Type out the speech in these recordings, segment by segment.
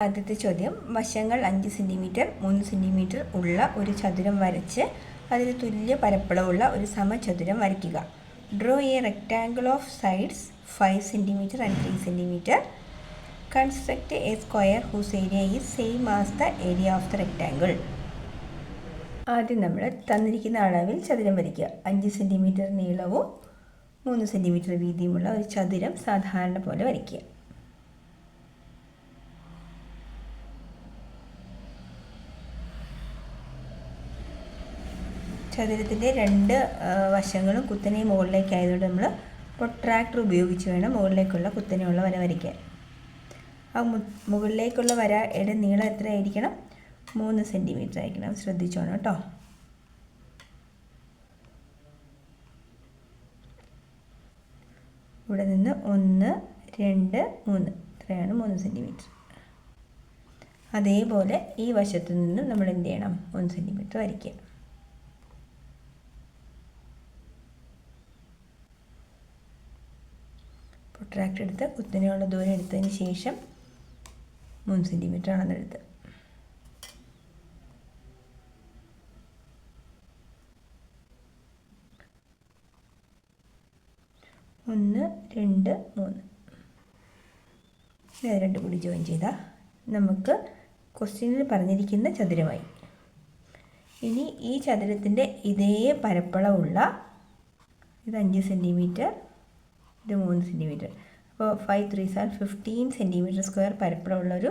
ആദ്യത്തെ ചോദ്യം, വശങ്ങൾ 5 സെൻറ്റിമീറ്റർ 3 സെൻറ്റിമീറ്റർ ഉള്ള ഒരു ചതുരം വരച്ച് അതിന് തുല്യ പരപ്പളവുള്ള ഒരു സമചതുരം വരയ്ക്കുക. Draw a rectangle of sides 5 centimetre and 3 centimetre. Construct a square whose area is same as the area of the rectangle. ആദ്യം നമ്മൾ തന്നിരിക്കുന്ന അളവിൽ ചതുരം വരയ്ക്കുക. 5 സെൻറ്റിമീറ്റർ നീളവും 3 സെൻറ്റിമീറ്റർ വീതിയുമുള്ള ഒരു ചതുരം സാധാരണ പോലെ വരയ്ക്കുക. ചതുരത്തിൻ്റെ രണ്ട് വശങ്ങളും കുത്തനെ മുകളിലേക്കായതുകൊണ്ട് നമ്മൾ പ്രൊട്രാക്ടർ ഉപയോഗിച്ച് വേണം മുകളിലേക്കുള്ള കുത്തനെയുള്ള വര വരയ്ക്കാൻ. ആ മുകളിലേക്കുള്ള വരയുടെ നീളം എത്രയായിരിക്കണം? 3 സെൻറ്റിമീറ്റർ ആയിരിക്കണം. ശ്രദ്ധിച്ചോണം കേട്ടോ. ഇവിടെ നിന്ന് 1 2 3 ഇത്രയാണ് 3 സെൻറ്റിമീറ്റർ. അതേപോലെ ഈ വശത്തു നിന്ന് നമ്മൾ എന്ത് ചെയ്യണം? 1 സെൻറ്റിമീറ്റർ വരയ്ക്കുക. പ്രൊട്രാക്ടർ എടുത്ത് കുത്തനെയുള്ള ദൂരം എടുത്തതിന് ശേഷം 3 സെൻറ്റിമീറ്റർ ആണെന്നെടുത്ത് ഒന്ന് 2 3 രണ്ടും കൂടി ജോയിൻ ചെയ്താൽ നമുക്ക് ക്വസ്റ്റ്യനിൽ പറഞ്ഞിരിക്കുന്ന ചതുരമായി. ഇനി ഈ ചതുരത്തിൻ്റെ ഇതേ പരപ്പളവുള്ള ഇത് 5 സെൻറ്റിമീറ്റർ, ഇത് 3 സെൻറ്റിമീറ്റർ, അപ്പോൾ 5 3 15 സെൻറ്റിമീറ്റർ സ്ക്വയർ പരപ്പളമുള്ളൊരു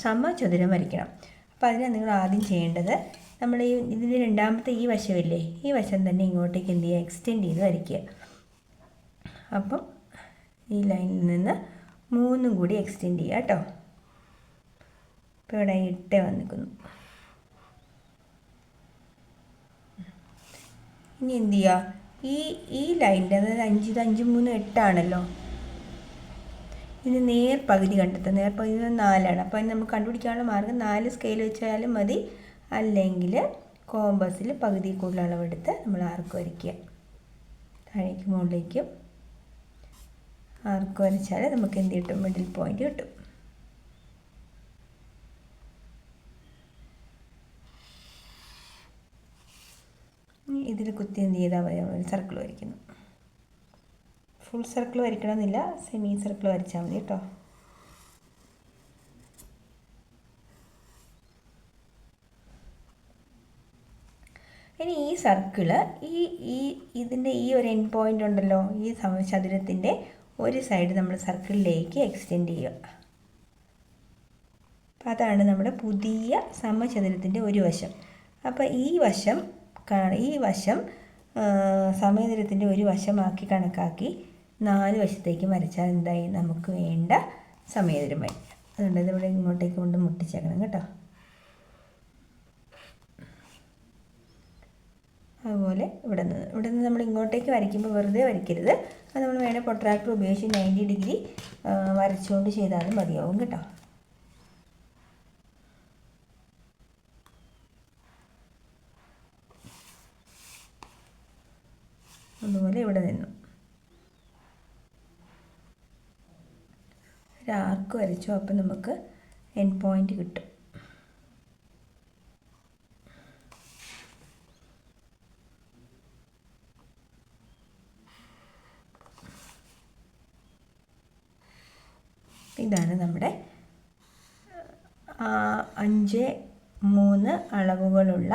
സമചതുരം വരയ്ക്കണം. അപ്പോൾ അതിന് നിങ്ങൾ ആദ്യം ചെയ്യേണ്ടത്, നമ്മൾ ഇതിൻ്റെ രണ്ടാമത്തെ ഈ വശമില്ലേ, ഈ വശം തന്നെ ഇങ്ങോട്ടേക്ക് എന്ത് ചെയ്യുക? എക്സ്റ്റെൻഡ് ചെയ്ത് വരയ്ക്കുക. അപ്പം ഈ ലൈനിൽ നിന്ന് 3 കൂടി എക്സ്റ്റെൻഡ് ചെയ്യുക കേട്ടോ. ഇപ്പോൾ ഇവിടെ 8 വന്നിരിക്കുന്നു. ഇനി എന്ത് ചെയ്യുക? ഈ ലൈനിൻ്റെ, അതായത് 5 5 3 8 ആണല്ലോ, ഇതിന് നേർപകുതി കണ്ടെത്തുക. നേർപകുതി 4 ആണ്. അപ്പോൾ നമുക്ക് കണ്ടുപിടിക്കാനുള്ള മാർഗ്ഗം 4 സ്കെയിൽ വെച്ചാലും മതി, അല്ലെങ്കിൽ കോമ്പസിൽ പകുതി കൂടുതൽ അളവെടുത്ത് നമ്മൾ ആർക്ക് വരയ്ക്കുക. താഴേക്ക് മുകളിലേക്കും ആർക്ക് വരച്ചാൽ നമുക്ക് എന്ത് കിട്ടും? മിഡിൽ പോയിൻ്റ് കിട്ടും. ഇതിൽ കുത്തി എന്ത് ചെയ്താൽ മതി? ഒരു സർക്കിൾ വരയ്ക്കുന്നു. ഫുൾ സർക്കിൾ വരയ്ക്കണമെന്നില്ല, സെമി സർക്കിൾ വരച്ചാൽ മതി കേട്ടോ. ഇനി ഈ സർക്കിള് ഇതിൻ്റെ ഈ ഒരു എൻഡ് പോയിൻ്റ് ഉണ്ടല്ലോ, ഈ ചതുരത്തിൻ്റെ ഒരു സൈഡ് നമ്മൾ സർക്കിളിലേക്ക് എക്സ്റ്റെൻഡ് ചെയ്യുക. അപ്പം അതാണ് നമ്മുടെ പുതിയ സമചതുരത്തിൻ്റെ ഒരു വശം. അപ്പോൾ ഈ വശം സമചതുരത്തിൻ്റെ ഒരു വശമാക്കി കണക്കാക്കി 4 വശത്തേക്ക് വരച്ചാൽ എന്തായി? നമുക്ക് വേണ്ട സമചതുരമായി. അതുകൊണ്ട് ഇതിവിടെ ഇങ്ങോട്ടേക്ക് കൊണ്ട് മുട്ടിച്ചേക്കണം കേട്ടോ. അതുപോലെ ഇവിടെ നിന്ന് നമ്മൾ ഇങ്ങോട്ടേക്ക് വരയ്ക്കുമ്പോൾ വെറുതെ വരയ്ക്കരുത്. അത് നമ്മൾ വേണേൽ പ്രൊട്രാക്ടർ ഉപയോഗിച്ച് 90 ഡിഗ്രി വരച്ചുകൊണ്ട് ചെയ്താലും മതിയാവും കേട്ടോ. അതുപോലെ ഇവിടെ നിന്നു ഒരു ആർക്ക് വരച്ചു. അപ്പം നമുക്ക് എൻഡ് പോയിൻ്റ് കിട്ടും. ഇതാണ് നമ്മുടെ 5 3 അളവുകളുള്ള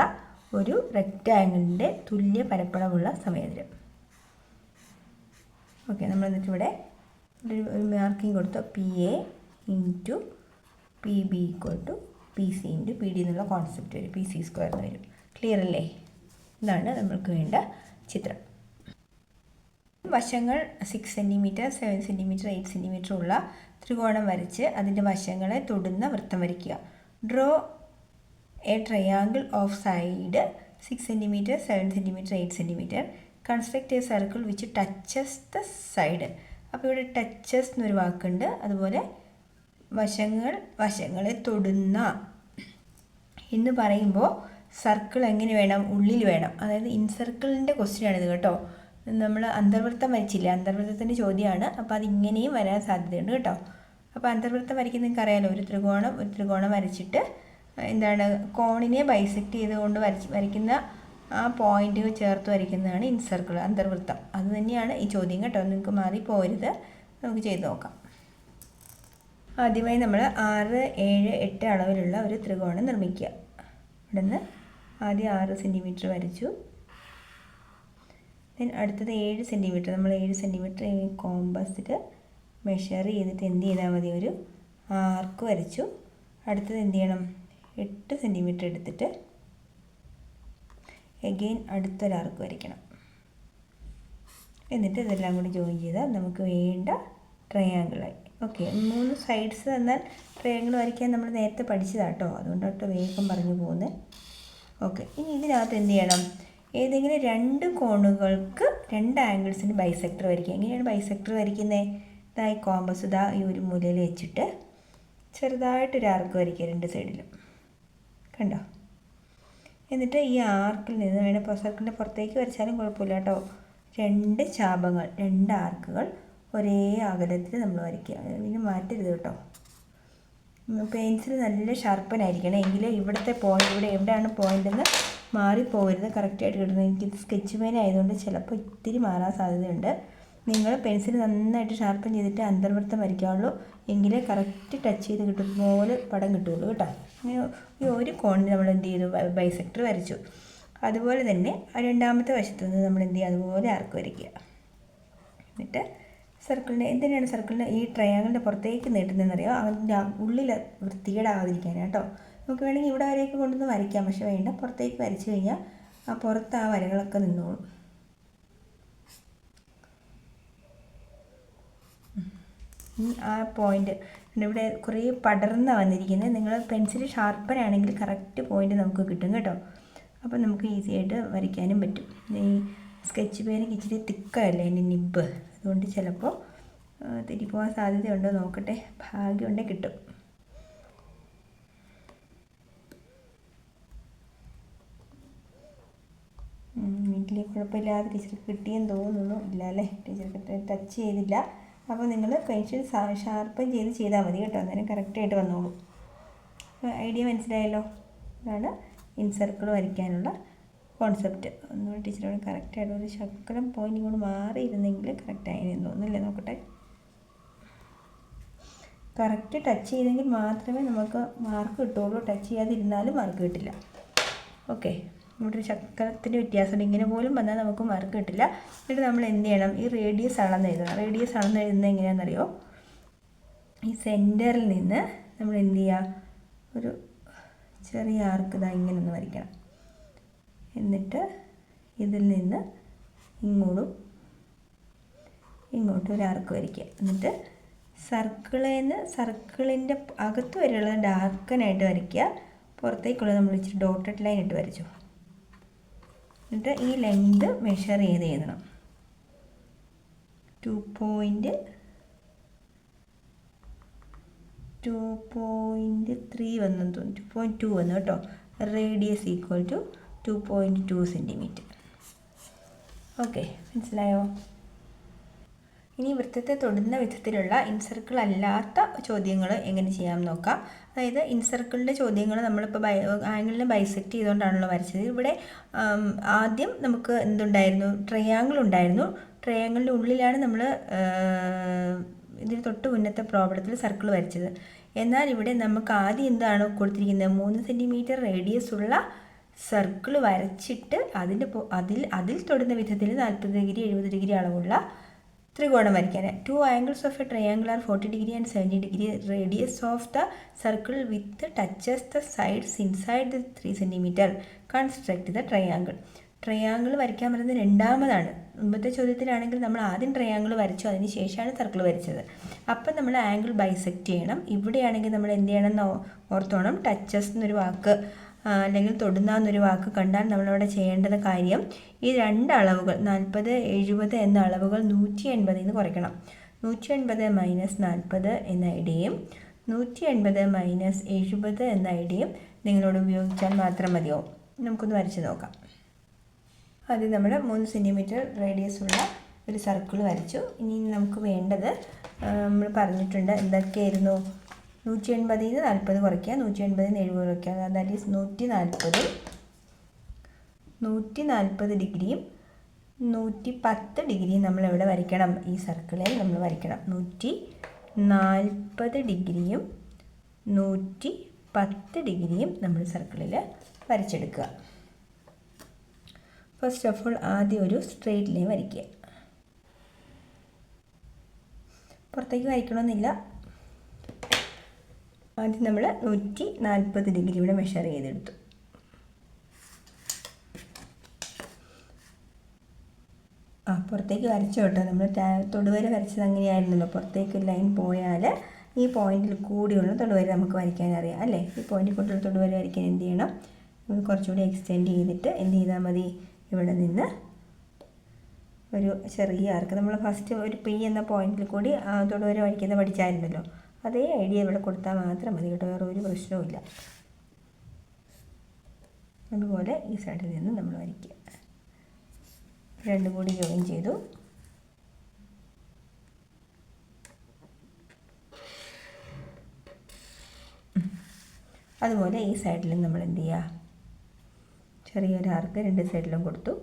ഒരു റെക്റ്റാങ്കിളിൻ്റെ തുല്യ പരപ്പളവുള്ള സമചതുരം. ഓക്കെ, നമ്മൾ എന്നിട്ടിവിടെ ഒരു മാർക്കിംഗ് കൊടുത്തു. PA into PB equal to PC into PD എന്നുള്ള കോൺസെപ്റ്റ് വരും. PC സ്ക്വയർ എന്ന് വരും. ക്ലിയർ അല്ലേ? ഇതാണ് നമ്മൾക്ക് വേണ്ട ചിത്രം. വശങ്ങൾ 6 സെൻറ്റിമീറ്റർ 7 സെൻറ്റിമീറ്റർ 8 സെൻറ്റിമീറ്റർ ഉള്ള ത്രികോണം വരച്ച് അതിൻ്റെ വശങ്ങളെ തൊടുന്ന വൃത്തം വരയ്ക്കുക. Draw A triangle of side 6 centimetre 7 centimetre 8 centimetre. Construct A circle which touches the side. അപ്പോൾ ഇവിടെ ടച്ചസ് എന്നൊരു വാക്കുണ്ട്. അതുപോലെ വശങ്ങളെ തൊടുന്ന എന്ന് പറയുമ്പോൾ സർക്കിൾ എങ്ങനെ വേണം? ഉള്ളിൽ വേണം. അതായത് ഇൻസർക്കിളിൻ്റെ ക്വസ്റ്റ്യനാണിത് കേട്ടോ. നമ്മൾ അന്തർവൃത്തം വരച്ചില്ല, അന്തർവൃത്തത്തിൻ്റെ ചോദ്യമാണ്. അപ്പോൾ അതിങ്ങനെയും വരാൻ സാധ്യതയുണ്ട് കേട്ടോ. അപ്പോൾ അന്തർവൃത്തം വരയ്ക്കുന്ന നിങ്ങൾക്ക് അറിയാമല്ലോ, ഒരു ത്രികോണം വരച്ചിട്ട് എന്താണ് കോണിനെ ബൈസെക്റ്റ് ചെയ്തുകൊണ്ട് വരയ്ക്കുന്ന ആ പോയിന്റ് ചേർത്ത് വരയ്ക്കുന്നതാണ് ഇൻസർക്കിൾ, അന്തർവൃത്തം. അത് തന്നെയാണ് ഈ ചോദ്യം കേട്ടോ, നിങ്ങൾക്ക് മാറിപ്പോരുത്. നമുക്ക് ചെയ്ത് നോക്കാം. ആദ്യമായി നമ്മൾ 6, 7, 8 അളവിലുള്ള ഒരു ത്രികോണം നിർമ്മിക്കുക. ഇവിടെ നിന്ന് ആദ്യം 6 സെൻറ്റിമീറ്റർ വരച്ചു. അടുത്തത് 7 സെൻറ്റിമീറ്റർ. നമ്മൾ 7 സെൻറ്റിമീറ്റർ ഈ കോമ്പസിൽ മെഷർ ചെയ്തിട്ട് എന്ത് ചെയ്താൽ മതി, ഒരു ആർക്ക് വരച്ചു. അടുത്തത് എന്ത് ചെയ്യണം, 8 സെൻറ്റിമീറ്റർ എടുത്തിട്ട് എഗെയിൻ അടുത്തൊരു ആർക്ക് വരയ്ക്കണം. എന്നിട്ട് ഇതെല്ലാം കൂടി ജോയിൻ ചെയ്താൽ നമുക്ക് വേണ്ട ട്രയാങ്കിളായി. ഓക്കെ, 3 സൈഡ്സ് എന്നാൽ ട്രയാങ്കിൾ വരയ്ക്കാൻ നമ്മൾ നേരത്തെ പഠിച്ചതാട്ടോ, അതുകൊണ്ടാട്ടോ വേഗം പറഞ്ഞു പോകുന്നത്. ഓക്കെ, ഇനി ഇതിനകത്ത് എന്ത് ചെയ്യണം, ഏതെങ്കിലും 2 കോണുകൾക്ക് 2 ആംഗിൾസിന് ബൈസെക്ടർ വരയ്ക്കുക. എങ്ങനെയാണ് ബൈസെക്ടർ വരയ്ക്കുന്നത്? ഇതായി കോമ്പസ് ഇതാ ഈ ഒരു മൂലയിൽ വെച്ചിട്ട് ചെറുതായിട്ടൊരു ആർക്ക് വരയ്ക്കുക 2 സൈഡിലും, കണ്ടോ? എന്നിട്ട് ഈ ആർക്കിൽ നിന്ന് വേണം, സർക്കിളിൻ്റെ പുറത്തേക്ക് വരച്ചാലും കുഴപ്പമില്ല കേട്ടോ, 2 ചാപങ്ങൾ, 2 ആർക്കുകൾ ഒരേ അകലത്തിൽ നമ്മൾ വരയ്ക്കുക. ഇതിന് മാറ്റരുത് കേട്ടോ. പെൻസിൽ നല്ല ഷാർപ്പനായിരിക്കണം, എങ്കിൽ ഇവിടുത്തെ പോയിൻ്റ്, ഇവിടെ എവിടെയാണ് പോയിൻ്റെന്ന് മാറിപ്പോകരുത്, കറക്റ്റായിട്ട് കിട്ടുന്നത്. എനിക്കിത് സ്കെച്ച് പെൻ ആയതുകൊണ്ട് ചിലപ്പോൾ ഇത്തിരി മാറാൻ സാധ്യതയുണ്ട്. നിങ്ങൾ പെൻസിൽ നന്നായിട്ട് ഷാർപ്പൻ ചെയ്തിട്ട് അന്തർവൃത്തം വരയ്ക്കാവുള്ളൂ, എങ്കിലേ കറക്റ്റ് ടച്ച് ചെയ്ത് കിട്ടുന്ന പോലെ പടം കിട്ടുള്ളൂ കേട്ടോ. അങ്ങനെ ഈ ഒരു കോണിന് നമ്മൾ എന്ത് ചെയ്തു, ബൈസെക്ടർ വരച്ചു. അതുപോലെ തന്നെ രണ്ടാമത്തെ വശത്തു നിന്ന് നമ്മൾ എന്ത് ചെയ്യുക, അതുപോലെ ആർക്ക് വരയ്ക്കുക. എന്നിട്ട് സർക്കിളിൻ്റെ, എന്തിനാണ് സർക്കിളിന് ഈ ട്രയാങ്കിളിൻ്റെ പുറത്തേക്ക് നീട്ടുന്നതെന്നറിയോ, അതിൻ്റെ ഉള്ളിൽ വൃത്തികേടാവാതിരിക്കാനാണ് കേട്ടോ. നമുക്ക് വേണമെങ്കിൽ ഇവിടെ വരെയൊക്കെ കൊണ്ടുവന്ന് വരയ്ക്കാം, പക്ഷെ വേണ്ട, പുറത്തേക്ക് വരച്ച് കഴിഞ്ഞാൽ ആ പുറത്ത് ആ വരകളൊക്കെ നിന്നോളും. ആ പോയിൻ്റ് ഇവിടെ കുറേ പടർന്ന് വന്നിരിക്കുന്നത്, നിങ്ങൾ പെൻസിൽ ഷാർപ്പനാണെങ്കിൽ കറക്റ്റ് പോയിൻ്റ് നമുക്ക് കിട്ടും കേട്ടോ. അപ്പോൾ നമുക്ക് ഈസി ആയിട്ട് വരയ്ക്കാനും പറ്റും. ഈ സ്കെച്ച് പെയിനൊക്കെ ഇച്ചിരി തിക്കല്ലേ അതിൻ്റെ നിബ്ബ്, അതുകൊണ്ട് ചിലപ്പോൾ തെറ്റിപ്പോകാൻ സാധ്യതയുണ്ടോ നോക്കട്ടെ, ഭാഗ്യമുണ്ടെങ്കിൽ കിട്ടും. വീട്ടിൽ കുഴപ്പമില്ലാതെ ടീച്ചർക്ക് കിട്ടിയെന്ന് തോന്നുന്നു. ഇല്ല അല്ലേ, ടീച്ചർക്ക് ടച്ച് ചെയ്തില്ല. അപ്പോൾ നിങ്ങൾ പെൻസിൽ ഷാർപ്പൻ ചെയ്താൽ മതി കേട്ടോ, അന്നേരം കറക്റ്റായിട്ട് വന്നോളൂ. ഐഡിയ മനസ്സിലായല്ലോ? ഇതാണ് ഇൻസർക്കിൾ വരയ്ക്കാനുള്ള കോൺസെപ്റ്റ്. ഒന്നുകൂടി ടീച്ചറോട് കറക്റ്റായിട്ട് ഒരു ശകലം പോയിൻ്റ് ഇങ്ങോട്ട് മാറിയിരുന്നെങ്കിൽ കറക്റ്റായിരുന്നു തോന്നുന്നില്ലേ, നോക്കട്ടെ. കറക്റ്റ് ടച്ച് ചെയ്തെങ്കിൽ മാത്രമേ നമുക്ക് മാർക്ക് കിട്ടുള്ളൂ, ടച്ച് ചെയ്യാതിരുന്നാലും മാർക്ക് കിട്ടില്ല. ഓക്കെ, ഇവിടെ ഒരു ശക്കലത്തിൻ്റെ വ്യത്യാസമുണ്ട്, ഇങ്ങനെ പോലും വന്നാൽ നമുക്ക് മാർക്ക് കിട്ടില്ല. എന്നിട്ട് നമ്മൾ എന്ത് ചെയ്യണം, ഈ റേഡിയസ് അളന്ന് എഴുതണം. റേഡിയസ് അളന്ന് എഴുതുന്നത് എങ്ങനെയാണെന്നറിയോ, ഈ സെൻറ്ററിൽ നിന്ന് നമ്മൾ എന്ത് ചെയ്യുക, ഒരു ചെറിയ ആർക്ക് ഇതാ ഇങ്ങനെ ഒന്ന് വരയ്ക്കണം. എന്നിട്ട് ഇതിൽ നിന്ന് ഇങ്ങോട്ടും ഒരു ആർക്ക് വരയ്ക്കുക. എന്നിട്ട് സർക്കിളിൻ്റെ അകത്ത് വരെയുള്ള ഡാർക്കനായിട്ട് വരയ്ക്കുക, പുറത്തേക്കുള്ള നമ്മൾ ഇച്ചിരി ഡോട്ടഡ് ലൈൻ ഇട്ട് വരച്ചു. എന്നിട്ട് ഈ ലെങ്ത് മെഷർ ചെയ്ത് എഴുതണം. 2.3 വന്നു തോന്നുന്നു, 2.2 വന്നു കേട്ടോ. Radius equal to 2.2 centimetre. Okay, മനസ്സിലായോ? ഇനി വൃത്തത്തെ തൊടുന്ന വിധത്തിലുള്ള ഇൻസർക്കിൾ അല്ലാത്ത ചോദ്യങ്ങൾ എങ്ങനെ ചെയ്യാമെന്ന് നോക്കാം. അതായത് ഇൻസർക്കിളിൻ്റെ ചോദ്യങ്ങൾ നമ്മളിപ്പോൾ ആംഗിളിനെ ബൈസെക്റ്റ് ചെയ്തുകൊണ്ടാണല്ലോ വരച്ചത്. ഇവിടെ ആദ്യം നമുക്ക് എന്തുണ്ടായിരുന്നു, ട്രയാങ്കിൾ ഉണ്ടായിരുന്നു. ട്രയാങ്കിളിൻ്റെ ഉള്ളിലാണ് നമ്മൾ ഇതിന് തൊട്ട് മുന്നത്തെ പ്രോബ്ലത്തിൽ സർക്കിൾ വരച്ചത്. എന്നാൽ ഇവിടെ നമുക്ക് ആദ്യം എന്താണ് കൊടുത്തിരിക്കുന്നത്, 3 സെൻറ്റിമീറ്റർ റേഡിയസ് ഉള്ള സർക്കിൾ വരച്ചിട്ട് അതിൽ തൊടുന്ന വിധത്തിൽ 40 ഡിഗ്രി 70 ഡിഗ്രി അളവുള്ള ത്രികോണം വരയ്ക്കാൻ. 2 angles of a triangle are 40 degree and 70 degree. Radius of the circle with touches the sides inside the 3 centimeter. Construct the triangle. Triangle വരയ്ക്കാൻ പറയുന്നത് രണ്ടാമതാണ്. മുമ്പത്തെ ചോദ്യത്തിലാണെങ്കിൽ നമ്മൾ ആദ്യം ട്രയാങ്കിൾ വരച്ചു, അതിന് ശേഷമാണ് സർക്കിൾ വരച്ചത്. അപ്പം നമ്മൾ ആംഗിൾ ബൈസെക്റ്റ് ചെയ്യണം. ഇവിടെയാണെങ്കിൽ നമ്മൾ എന്ത് ചെയ്യണം എന്ന് ഓർത്തോണം. ടച്ചസ് എന്നൊരു വാക്ക് അല്ലെങ്കിൽ തൊടുന്ന എന്നൊരു വാക്ക് കണ്ടാൽ നമ്മളവിടെ ചെയ്യേണ്ടത് കാര്യം, ഈ 2 അളവുകൾ 40, 70 എന്ന അളവുകൾ 180 നിന്ന് കുറയ്ക്കണം. 180 മൈനസ് 40 എന്ന ഐഡിയയും 180 മൈനസ് 70 എന്ന ഐഡിയയും നിങ്ങളോട് ഉപയോഗിച്ചാൽ മാത്രം മതിയാവും. നമുക്കൊന്ന് വരച്ച് നോക്കാം. ആദ്യം നമ്മൾ 3 സെൻറ്റിമീറ്റർ റേഡിയസ് ഉള്ള ഒരു സർക്കിൾ വരച്ചു. ഇനി നമുക്ക് വേണ്ടത് നമ്മൾ പറഞ്ഞിട്ടുണ്ട് എന്തൊക്കെയായിരുന്നു, 180 40 കുറയ്ക്കുക, 180 70 കുറയ്ക്കുക, ദാറ്റ് ഈസ് 140 ഡിഗ്രിയും 110 ഡിഗ്രിയും നമ്മൾ എവിടെ വരയ്ക്കണം, ഈ സർക്കിളിൽ നമ്മൾ വരയ്ക്കണം. 140 ഡിഗ്രിയും 110 ഡിഗ്രിയും നമ്മൾ സർക്കിളിൽ വരച്ചെടുക്കുക. ഫസ്റ്റ് ഓഫ് ഓൾ ആദ്യം ഒരു സ്ട്രെയിറ്റ് ലൈൻ വരയ്ക്കുക. പുറത്തേക്ക് വരയ്ക്കണമെന്നില്ല. ആദ്യം നമ്മൾ 140 ഡിഗ്രി ഇവിടെ മെഷർ ചെയ്തെടുത്തു. പുറത്തേക്ക് വരച്ചു കേട്ടോ. നമ്മൾ തൊടുവര വരച്ചത് അങ്ങനെയായിരുന്നല്ലോ. പുറത്തേക്ക് ലൈൻ പോയാൽ ഈ പോയിന്റിൽ കൂടിയുള്ള തൊടുവര നമുക്ക് വരയ്ക്കാൻ അറിയാം അല്ലേ. ഈ പോയിന്റിൽ കൂടിയുള്ള തൊടുവര വരയ്ക്കാൻ എന്ത് ചെയ്യണം, നമ്മൾ കുറച്ചുകൂടി എക്സ്റ്റെൻഡ് ചെയ്തിട്ട് എന്ത് ചെയ്താൽ മതി, ഇവിടെ നിന്ന് ഒരു ചെറിയ ആർക്ക്, നമ്മൾ ഫസ്റ്റ് ഒരു പി എന്ന പോയിന്റിൽ കൂടി തൊടുവര വരയ്ക്കുന്നത് പഠിച്ചായിരുന്നല്ലോ. അതേ ഐഡിയ ഇവിടെ കൊടുത്താൽ മാത്രം മതി കേട്ടോ, വേറെ ഒരു പ്രശ്നവുമില്ല. അതുപോലെ ഈ സൈഡിൽ നിന്ന് നമ്മൾ വരയ്ക്കുക. രണ്ടും കൂടി ജോയിൻ ചെയ്തു. അതുപോലെ ഈ സൈഡിലും നമ്മൾ എന്ത് ചെയ്യുക, ചെറിയൊരു ആർക്ക് രണ്ട് സൈഡിലും കൊടുത്തു.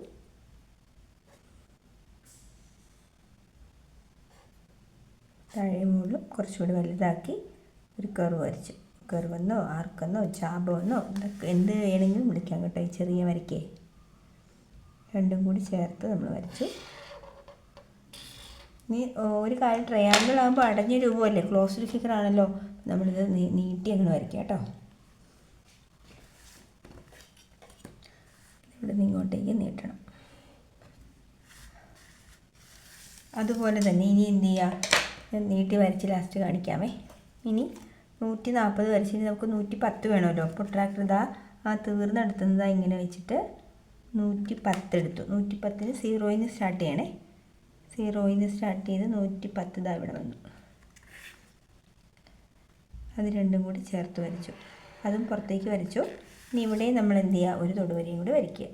താഴെ മുകളിലും കുറച്ചുകൂടി വലുതാക്കി ഒരു കർവ് വരച്ചു. കർവെന്നോ ആർക്കെന്നോ ചാപമെന്നോ ഇതൊക്കെ എന്ത് വേണമെങ്കിലും വിളിക്കാം കേട്ടോ. ഈ ചെറിയ വരയ്ക്കേ രണ്ടും കൂടി ചേർത്ത് നമ്മൾ വരച്ചു. ഇനി ഒരു കാര്യം, ട്രയാങ്കിൾ ആകുമ്പോൾ അടഞ്ഞ രൂപമല്ലേ, ക്ലോസ്ഡ് ഫിഗർ ആണല്ലോ, നമ്മളിത് നീട്ടി അങ്ങനെ വരയ്ക്കാം കേട്ടോ. ഇവിടെ നിന്ന് ഇങ്ങോട്ടേക്ക് നീട്ടണം. അതുപോലെ തന്നെ ഇനി എന്ത് ചെയ്യുക, നീട്ടി വരച്ച് ലാസ്റ്റ് കാണിക്കാമേ. ഇനി 140 വരച്ചിട്ട് നമുക്ക് 110 വേണമല്ലോ. പ്രൊട്രാക്ടർ ഇതാ തീർന്നെടുത്തുന്നതാ ഇങ്ങനെ വെച്ചിട്ട് 110 എടുത്തു. 110 0 നിന്ന് സ്റ്റാർട്ട് ചെയ്യണേ. 0 നിന്ന് സ്റ്റാർട്ട് ചെയ്ത് 110 ഇതാ ഇവിടെ വന്നു. അത് രണ്ടും കൂടി ചേർത്ത് വരച്ചു. അതും പുറത്തേക്ക് വരച്ചു. ഇനി ഇവിടെ നമ്മൾ എന്ത് ചെയ്യുക, ഒരു തൊടുവരയും കൂടി വരയ്ക്കുക.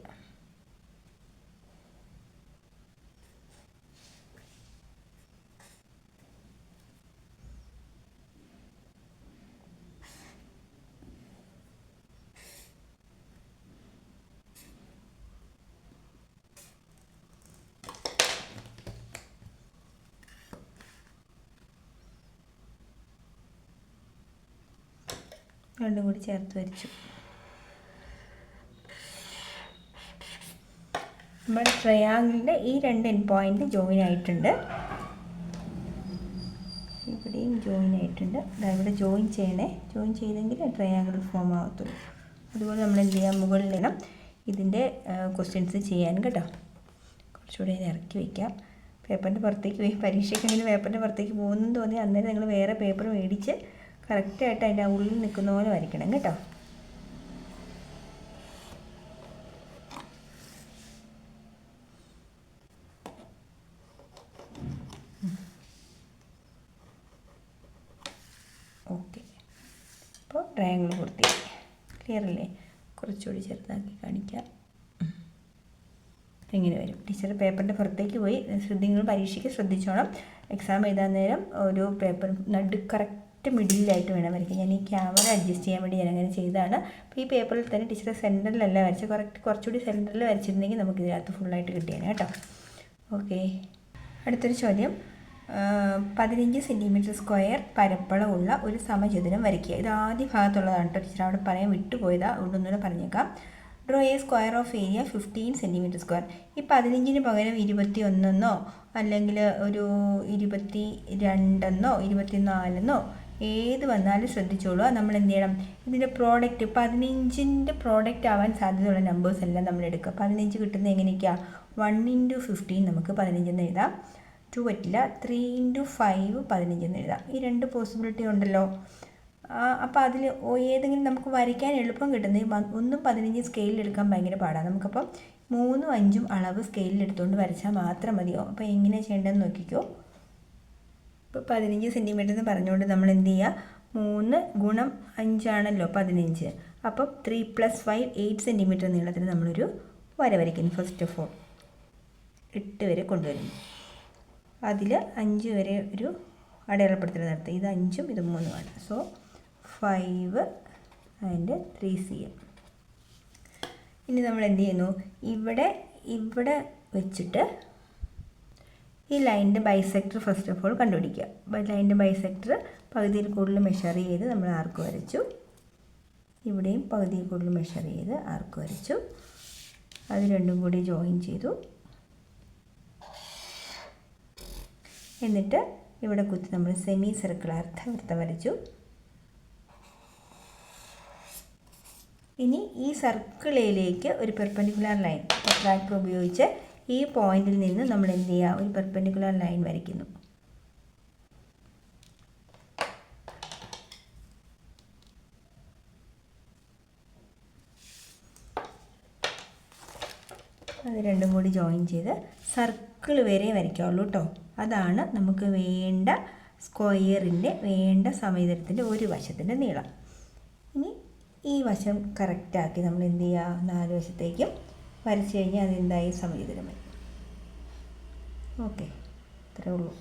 രണ്ടും കൂടി ചേർത്ത് വരച്ചു. നമ്മുടെ ട്രയാങ്കിളിൻ്റെ ഈ രണ്ട് എൻഡ് പോയിന്റ് ജോയിൻ ആയിട്ടുണ്ട്. ഇവിടെയും ജോയിൻ ആയിട്ടുണ്ട്. ഇവിടെ ജോയിൻ ചെയ്യണേ. ജോയിൻ ചെയ്തെങ്കിൽ ട്രയാങ്കിൾ ഫോം ആകത്തുള്ളൂ. അതുപോലെ നമ്മൾ എന്ത് ചെയ്യാം, മുകളിൽ വേണം ഇതിൻ്റെ ക്വസ്റ്റ്യൻസ് ചെയ്യാൻ കേട്ടോ. കുറച്ചുകൂടെ ഇറക്കി വയ്ക്കാം. പേപ്പറിൻ്റെ പുറത്തേക്ക് പോയി പരീക്ഷയ്ക്കെങ്കിലും പേപ്പറിൻ്റെ പുറത്തേക്ക് പോകുന്നെന്ന് തോന്നി അന്നേരം നിങ്ങൾ വേറെ പേപ്പർ മേടിച്ച് കറക്റ്റായിട്ട് അതിൻ്റെ ഉള്ളിൽ നിൽക്കുന്ന പോലെ വരയ്ക്കണം കേട്ടോ. ഓക്കെ, അപ്പോൾ ട്രയാങ്കിൾ പൂർത്തി. ക്ലിയർ അല്ലേ? കുറച്ചുകൂടി ചെറുതാക്കി കാണിക്കാം. ഇങ്ങനെ വരും. ടീച്ചർ പേപ്പറിൻ്റെ പുറത്തേക്ക് പോയി നിങ്ങൾ പരീക്ഷയ്ക്ക് ശ്രദ്ധിച്ചോണം. എക്സാം എഴുതാൻ നേരം ഒരു പേപ്പർ കറക്റ്റ് മിഡിലായിട്ട് വേണം വരയ്ക്കാൻ. ഞാൻ ഈ ക്യാമറ അഡ്ജസ്റ്റ് ചെയ്യാൻ വേണ്ടി ഞാൻ അങ്ങനെ ചെയ്തതാണ്. അപ്പോൾ ഈ പേപ്പറിൽ തന്നെ ടീച്ചർ സെൻറ്ററിലല്ല വരച്ച്, കുറച്ചുകൂടി സെൻറ്ററിൽ വരച്ചിരുന്നെങ്കിൽ നമുക്ക് ഇതിനകത്ത് ഫുള്ളായിട്ട് കിട്ടിയാണ് കേട്ടോ. ഓക്കെ, അടുത്തൊരു ചോദ്യം. 15 സെൻറ്റിമീറ്റർ സ്ക്വയർ പരപ്പളവുള്ള ഒരു സമചതുരം വരയ്ക്കുക. ഇത് ആദ്യ ഭാഗത്തുള്ളതാണ് കേട്ടോ. ടീച്ചർ അവിടെ പറയാൻ വിട്ടുപോയതാ, അതുകൊണ്ടൊന്നുകൂടെ പറഞ്ഞേക്കാം. Draw A square of area 15 centimetre square. ഈ 15 പകരം 21 അല്ലെങ്കിൽ ഒരു 22 24 ഏത് വന്നാലും ശ്രദ്ധിച്ചോളൂ. നമ്മൾ എന്ത് ചെയ്യണം, ഇതിൻ്റെ പ്രോഡക്റ്റ് 15 പ്രോഡക്റ്റ് ആവാൻ സാധ്യതയുള്ള നമ്പേഴ്സ് എല്ലാം നമ്മൾ എടുക്കുക. 15 കിട്ടുന്നത് എങ്ങനെയൊക്കെയാണ്, 1 × 15 നമുക്ക് 15 എന്ന് എഴുതാം. 2 പറ്റില്ല. 3 × 5 15 എന്ന് എഴുതാം. ഈ രണ്ട് പോസിബിലിറ്റി ഉണ്ടല്ലോ. അപ്പോൾ അതിൽ ഏതെങ്കിലും നമുക്ക് വരയ്ക്കാൻ എളുപ്പം കിട്ടുന്നത്, ഒന്നും 15 സ്കെയിലിൽ എടുക്കാൻ ഭയങ്കര പാടാണ്. നമുക്കപ്പം 3ഉം 5ഉം അളവ് സ്കെയിലിൽ എടുത്തുകൊണ്ട് വരച്ചാൽ മാത്രം മതിയോ. അപ്പോൾ എങ്ങനെയാണ് ചെയ്യേണ്ടതെന്ന് നോക്കിക്കോ. ഇപ്പോൾ 15 സെൻറ്റിമീറ്റർ എന്ന് പറഞ്ഞുകൊണ്ട് നമ്മൾ എന്ത് ചെയ്യുക, 3 × 5 ആണല്ലോ 15. അപ്പം 3 + 5 8 സെൻറ്റിമീറ്റർ നീളത്തിൽ നമ്മളൊരു വര വരയ്ക്കുന്നു. ഫസ്റ്റ് ഓഫ് ഓൾ 8 വരെ കൊണ്ടുവരുന്നു. അതിൽ 5 വരെ ഒരു അടയാളപ്പെടുത്തൽ നടത്തുക. ഇത് 5ഉം ഇത് 3ഉമാണ്. So 5 and 3 cm. ഇനി നമ്മൾ എന്ത് ചെയ്യുന്നു, ഇവിടെ വെച്ചിട്ട് ഈ ലൈനിൻ്റെ ബൈസെക്ടർ ഫസ്റ്റ് ഓഫ് ഓൾ കണ്ടുപിടിക്കുക. ലൈനിൻ്റെ ബൈസെക്ടർ പകുതിയിൽ കൂടുതൽ മെഷർ ചെയ്ത് നമ്മൾ ആർക്ക് വരച്ചു. ഇവിടെയും പകുതിയിൽ കൂടുതൽ മെഷർ ചെയ്ത് ആർക്ക് വരച്ചു. അത് രണ്ടും കൂടി ജോയിൻ ചെയ്തു. എന്നിട്ട് ഇവിടെ കുത്തി നമ്മൾ സെമി സർക്കിൾ അർദ്ധവൃത്തം വരച്ചു. ഇനി ഈ സർക്കിളിലേക്ക് ഒരു പെർപെൻഡിക്കുലർ ലൈൻ പ്രൊട്രാക്ടർ ഉപയോഗിച്ച് ഈ പോയിന്റിൽ നിന്ന് നമ്മൾ എന്ത് ചെയ്യുക, ഒരു പെർപെൻഡിക്കുലർ ലൈൻ വരയ്ക്കുന്നു. അത് രണ്ടും കൂടി ജോയിൻ ചെയ്ത് സർക്കിൾ വരെ വരയ്ക്കാവുള്ളൂ കേട്ടോ. അതാണ് നമുക്ക് വേണ്ട സ്ക്വയറിൻ്റെ വേണ്ട സമചതുരത്തിൻ്റെ ഒരു വശത്തിൻ്റെ നീളം. ഇനി ഈ വശം കറക്റ്റാക്കി നമ്മൾ എന്ത് ചെയ്യുക, 4 വശത്തേക്കും വരച്ച് കഴിഞ്ഞാൽ അതെന്തായി, സമചതുരമായി. ഓക്കെ, ഇത്രേ ഉള്ളൂ.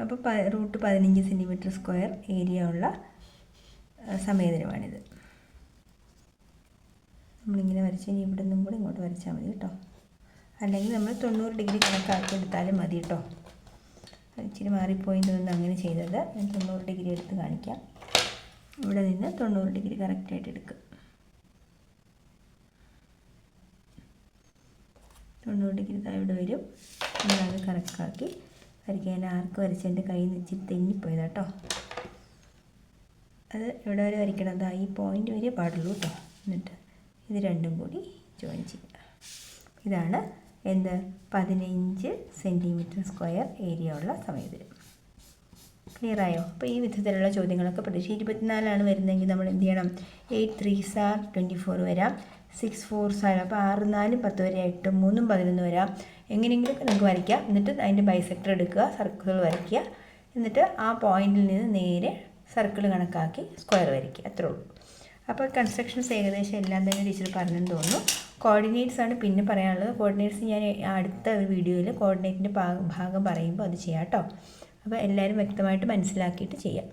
അപ്പോൾ √15 cm² ഏരിയ ഉള്ള സമചതുരമാണിത്. നമ്മളിങ്ങനെ വരച്ച് കഴിഞ്ഞാൽ ഇവിടെ നിന്നും കൂടി ഇങ്ങോട്ട് വരച്ചാൽ മതി കേട്ടോ. അല്ലെങ്കിൽ നമ്മൾ 90 ഡിഗ്രി കണക്കാക്കി എടുത്താലും മതി കേട്ടോ. ഇച്ചിരി മാറിപ്പോയി തോന്നുന്നു അങ്ങനെ ചെയ്തത്. ഞാൻ 90 ഡിഗ്രി എടുത്ത് കാണിക്കാം. ഇവിടെ നിന്ന് 90 ഡിഗ്രി കറക്റ്റായിട്ട് എടുക്കുക. 90 ഡിഗ്രി ഇവിടെ വരും. നമ്മളത് കറക്റ്റാക്കി വരയ്ക്കാൻ ആർക്ക് വരച്ചതിൻ്റെ കയ്യിൽ നിന്ന് ഇച്ചിരി തെന്നിപ്പോയത് കേട്ടോ. അത് എവിടെ വരെ വരയ്ക്കണം, അതാ ഈ പോയിൻ്റ് വരെ പാടുള്ളൂ കേട്ടോ. എന്നിട്ട് ഇത് രണ്ടും കൂടി ജോയിൻ ചെയ്യുക. ഇതാണ് 15 cm² ഏരിയ ഉള്ള സമചതുരം. ക്ലിയറായോ? അപ്പോൾ ഈ വിധത്തിലുള്ള ചോദ്യങ്ങളൊക്കെ പ്രതീക്ഷ 24 വരുന്നതെങ്കിൽ നമ്മൾ എന്ത് ചെയ്യണം, 8 3s are 24 വരാം, 6 4s ആണ്. അപ്പോൾ 6 4 10 വരെ 8 3 11 വരാം. എങ്ങനെയെങ്കിലുമൊക്കെ നിങ്ങൾക്ക് വരയ്ക്കാം. എന്നിട്ട് അതിൻ്റെ ബൈസെക്ടർ എടുക്കുക, സർക്കിൾ വരയ്ക്കുക. എന്നിട്ട് ആ പോയിന്റിൽ നിന്ന് നേരെ സർക്കിൾ കണക്കാക്കി സ്ക്വയർ വരയ്ക്കുക. അത്രേ ഉള്ളൂ. അപ്പോൾ കൺസ്ട്രക്ഷൻസ് ഏകദേശം എല്ലാം തന്നെ ടീച്ചർ പറഞ്ഞെന്ന് തോന്നുന്നു. കോർഡിനേറ്റ്സ് ആണ് പിന്നെ പറയാനുള്ളത്. കോർഡിനേറ്റ്സ് ഞാൻ അടുത്ത ഒരു വീഡിയോയിൽ കോർഡിനേറ്റിൻ്റെ ഭാഗം പറയുമ്പോൾ അത് ചെയ്യാം കേട്ടോ. അപ്പോൾ എല്ലാവരും വ്യക്തമായിട്ട് മനസ്സിലാക്കിയിട്ട് ചെയ്യാം.